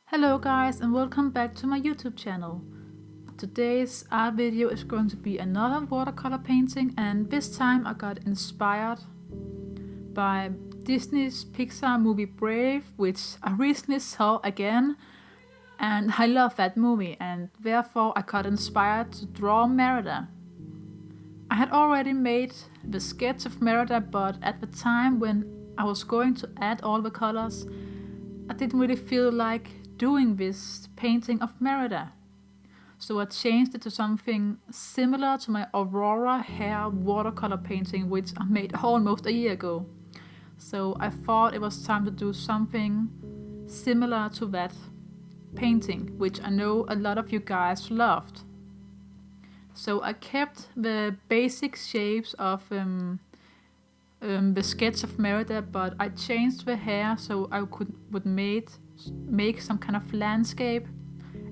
Hello guys and welcome back to my YouTube channel. Today's art video is going to be another watercolor painting, and this time I got inspired by Disney's Pixar movie Brave, which I recently saw again, and I love that movie, and therefore I got inspired to draw Merida. I had already made the sketch of Merida, but at the time when I was going to add all the colors, I didn't really feel like doing this painting of Merida. So I changed it to something similar to my Aurora hair watercolor painting, which I made almost a year ago. So I thought it was time to do something similar to that painting, which I know a lot of you guys loved. So I kept the basic shapes of the sketch of Merida, but I changed the hair so I would make some kind of landscape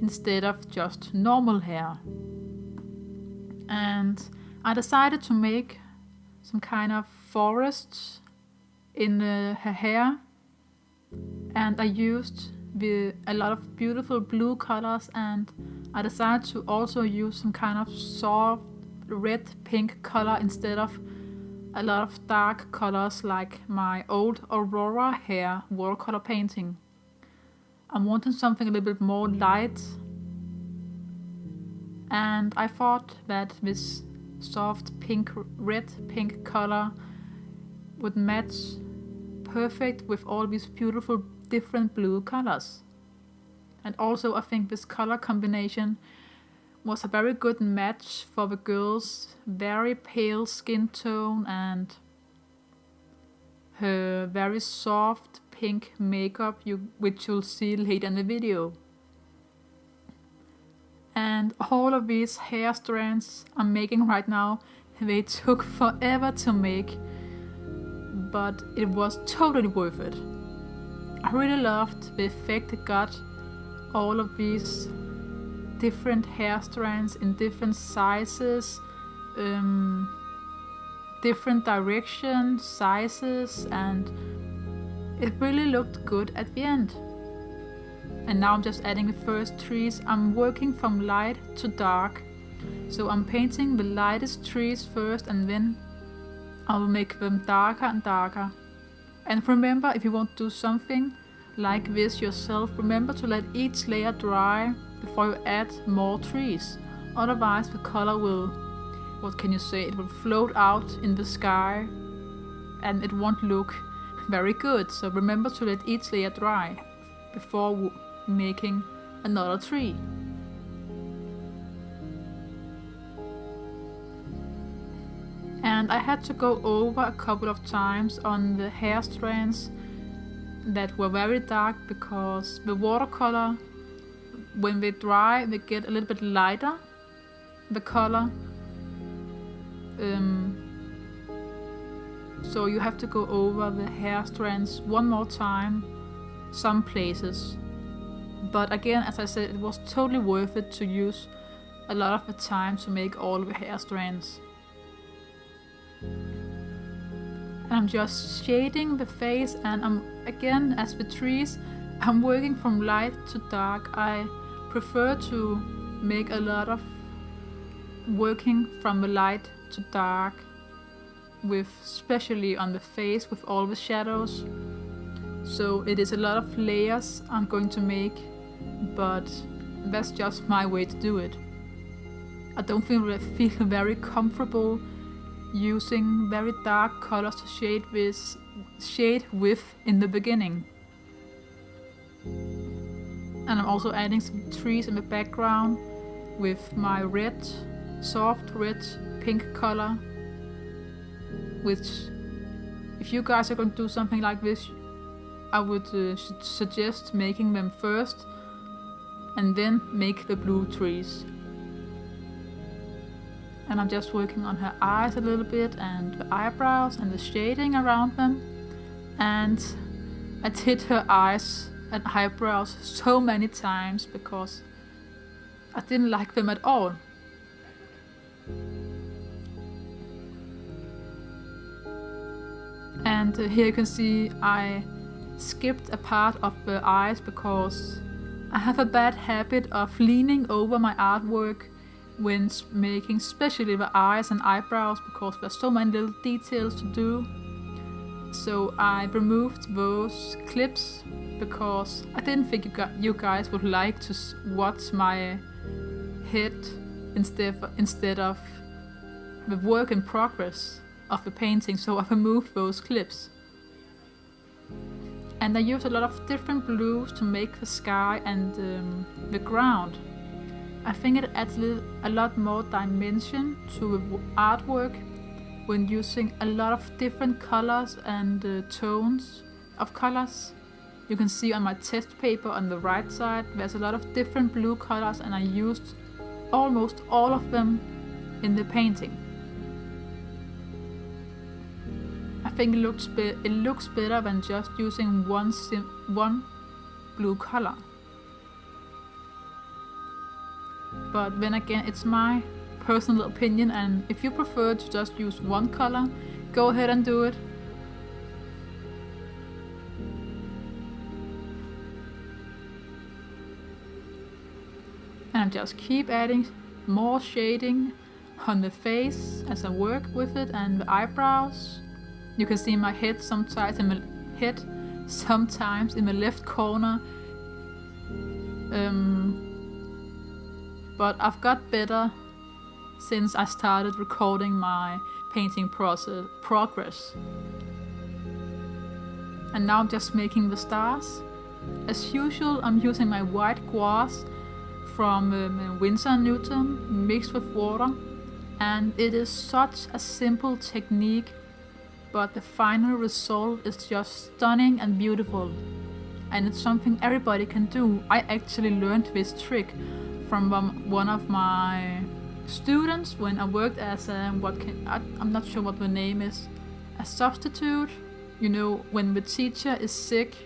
instead of just normal hair. And I decided to make some kind of forest in her hair, and I used a lot of beautiful blue colors, and I decided to also use some kind of soft red pink color instead of a lot of dark colors like my old Aurora hair watercolor painting. I wanted something a little bit more light, and I thought that this soft red pink color would match perfect with all these beautiful different blue colors. And also I think this color combination was a very good match for the girl's very pale skin tone and her very soft pink makeup, which you'll see later in the video. And all of these hair strands I'm making right now, they took forever to make, but it was totally worth it. I really loved the effect it got, all of these different hair strands in different sizes, different directions, sizes, and it really looked good at the end. And now I'm just adding the first trees. I'm working from light to dark, so I'm painting the lightest trees first, and then I will make them darker and darker. And remember, if you want to do something like this yourself, remember to let each layer dry before you add more trees. Otherwise the color will, it will float out in the sky and it won't look very good. So remember to let each layer dry before making another tree. And I had to go over a couple of times on the hair strands that were very dark, because the watercolor, when they dry, they get a little bit lighter, the color. So you have to go over the hair strands one more time, some places. But again, as I said, it was totally worth it to use a lot of the time to make all the hair strands. And I'm just shading the face, and again, as with trees, I'm working from light to dark. I prefer to make a lot of working from the light to dark, with especially on the face with all the shadows. So it is a lot of layers I'm going to make, but that's just my way to do it. I don't feel very comfortable using very dark colors to shade with in the beginning. And I'm also adding some trees in the background with my red, soft red pink color, which, if you guys are going to do something like this, I would suggest making them first and then make the blue trees. And I'm just working on her eyes a little bit, and the eyebrows and the shading around them. And I did her eyes and eyebrows so many times because I didn't like them at all. And here you can see I skipped a part of the eyes because I have a bad habit of leaning over my artwork when making especially the eyes and eyebrows, because there's so many little details to do. So I removed those clips because I didn't think you guys would like to watch my head instead of the work in progress of the painting, so I removed those clips. And I used a lot of different blues to make the sky and the ground. I think it adds a lot more dimension to the artwork when using a lot of different colors and tones of colors. You can see on my test paper on the right side there's a lot of different blue colors, and I used almost all of them in the painting. I think it looks better than just using one blue color. But then again, it's my personal opinion, and if you prefer to just use one color, go ahead and do it. And I just keep adding more shading on the face as I work with it, and the eyebrows. You can see my head sometimes in the left corner. But I've got better since I started recording my painting progress. And now I'm just making the stars. As usual, I'm using my white gouache from Winsor mixed with water, and it is such a simple technique, but the final result is just stunning and beautiful, and it's something everybody can do. I actually learned this trick from one of my students when I worked as I'm not sure what the name is, a substitute. You know, when the teacher is sick,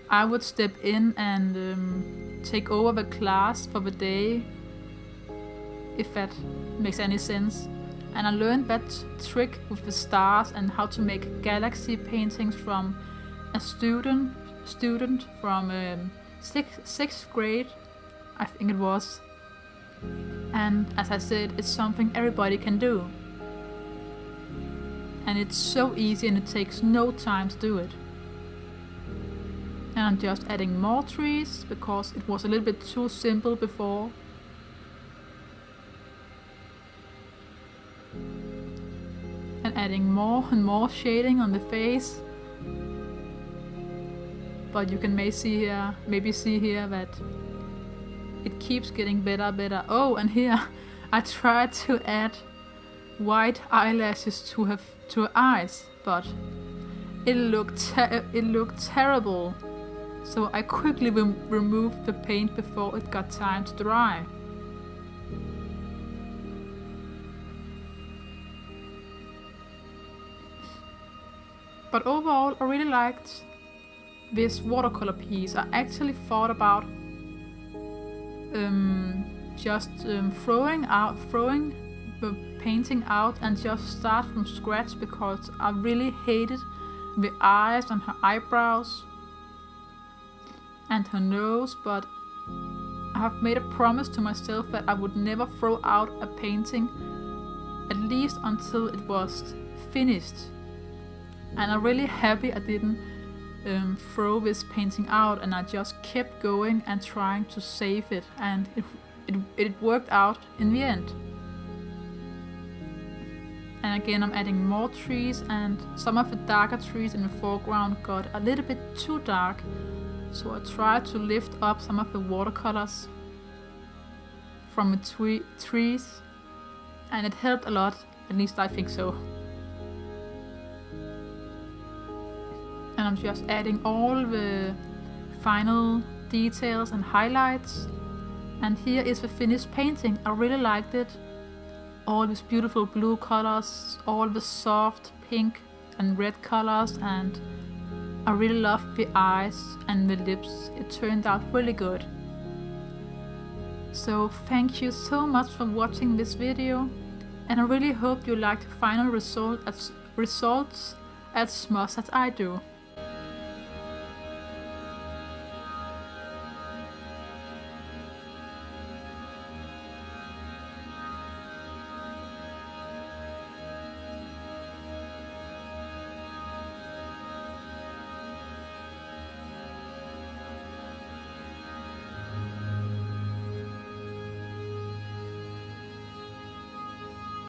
I would step in and take over the class for the day, if that makes any sense. And I learned that trick with the stars and how to make galaxy paintings from a student from 6th grade, I think it was. And as I said, it's something everybody can do. And it's so easy, and it takes no time to do it. And I'm just adding more trees because it was a little bit too simple before. And adding more and more shading on the face. But you can maybe see here that it keeps getting better. Oh, and here I tried to add white eyelashes to her eyes, but it looked terrible. So I quickly removed the paint before it got time to dry. But overall, I really liked this watercolor piece. I actually thought about throwing the painting out and just start from scratch, because I really hated the eyes and her eyebrows and her nose. But I have made a promise to myself that I would never throw out a painting, at least until it was finished. And I'm really happy I didn't throw this painting out, and I just kept going and trying to save it, and it worked out in the end. And again, I'm adding more trees, and some of the darker trees in the foreground got a little bit too dark, so I tried to lift up some of the watercolors from the trees, and it helped a lot, at least I think so. And I'm just adding all the final details and highlights. And here is the finished painting. I really liked it. All these beautiful blue colors, all the soft pink and red colors, and I really loved the eyes and the lips. It turned out really good. So thank you so much for watching this video, and I really hope you liked the final results as much as I do.